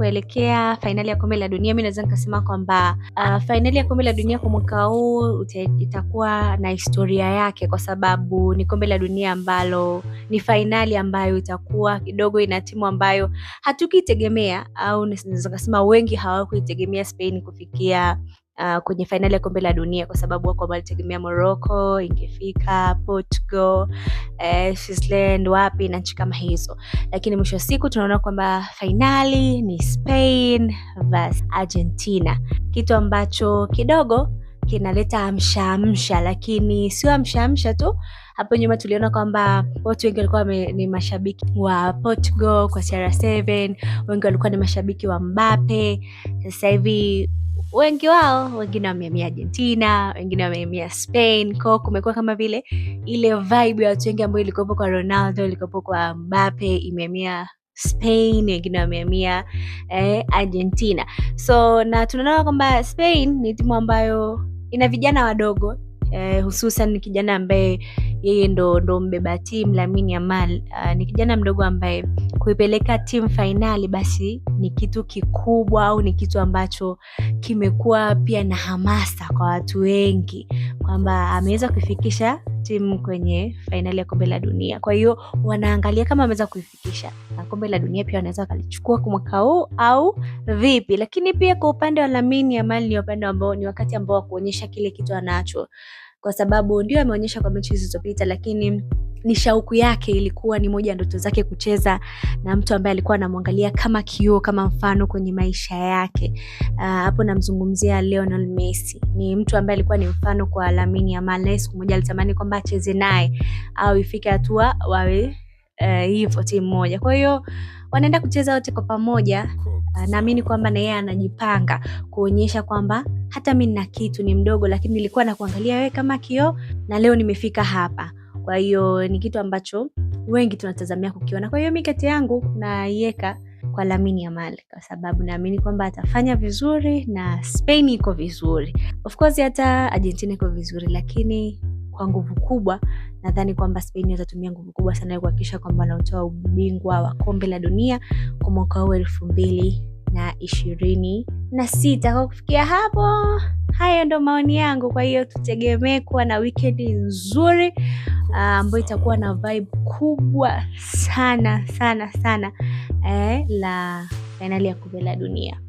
kuelekea fainali ya kombe la dunia, mimi naweza nikasema kwamba fainali ya kombe la dunia kwa mwaka huu itakuwa na historia yake, kwa sababu ni kombe la dunia ambalo ni fainali ambayo itakuwa kidogo ina timu ambayo hatukitegemea, au naweza kusema wengi hawakuitegemea Spain kufikia kwenye fainali ya kombe la dunia, kwa sababu wako walitegemea Morocco ingefika, Portugal, Switzerland, wapi na nchi kama hizo, lakini mwisho wa siku tunaona kwamba fainali ni Spain vs Argentina, kitu ambacho kidogo kinaleta amsha, lakini sio amsha tu. Hapo nyuma tuliona kwamba watu wengi walikuwa ni mashabiki wa Portugal kwa CR7, wengi walikuwa ni mashabiki wa Mbappe. Sasa hivi wengine wamehamia Argentina, wengine wamehamia Spain. Kwa kumekuwa kama vile ile vibe ya watu wengi ambayo ilikuwa kwa Ronaldo, ilikuwa kwa Mbappe, imehamia Spain, wengine wamehamia Argentina. So na tunaona kwamba Spain ni timu ambayo ina vijana wadogo, hususan kijana ambaye yeye ndo mbeba timu Lamine Yamal. Ni kijana mdogo ambaye kuipeleka timu fainali basi ni kitu kikubwa, au ni kitu ambacho kimekuwa pia na hamasa kwa watu wengi kwamba ameweza kuifikisha timu kwenye fainali ya kombe la dunia. Kwa hiyo wanaangalia kama ameweza kuifikisha na kombe la dunia pia wanaweza kalichukua kwa mwaka huu au vipi. Lakini pia kwa upande wa Lamine Yamal ni upande ambao ni wakati ambao wa kuonyesha kile kitu anacho, kwa sababu ndio ameonyesha kwa mechi zilizopita, lakini ni shauku yake, ilikuwa ni moja ya ndoto zake kucheza na mtu ambaye alikuwa anamwangalia kama kioo, kama mfano kwenye maisha yake. Hapo namzungumzia Lionel Messi. Ni mtu ambaye alikuwa ni mfano kwa Lamine Yamal, na siku moja alitamani kwamba acheze naye au ifike hatua wawe hivyo timu moja. Kwa hiyo wanaenda kucheza wote kwa pamoja. Naamini kwamba na yeye anajipanga kuonyesha kwamba hata mimi nina kitu, ni mdogo lakini nilikuwa nakuangalia wewe kama kioo na leo nimefika hapa. Kwa hiyo ni kitu ambacho wengi tunatazamia kukiona. Kwa hiyo mikakati yangu naiweka kwa Lamine Yamal, kwa sababu naamini kwamba atafanya vizuri na Spain iko vizuri. Of course hata Argentina iko vizuri, lakini kwa nguvu kubwa nadhani kwamba Spain watatumia nguvu kubwa sana kuhakikisha kwamba wanatoa ubingwa wa kombe la dunia kwa mwaka huu 2026. Kwa kufikia hapo, haya ndo maoni yangu. Kwa hiyo tutegemee kuwa na weekend nzuri ambayo itakuwa na vibe kubwa sana la fainali ya kombe la dunia.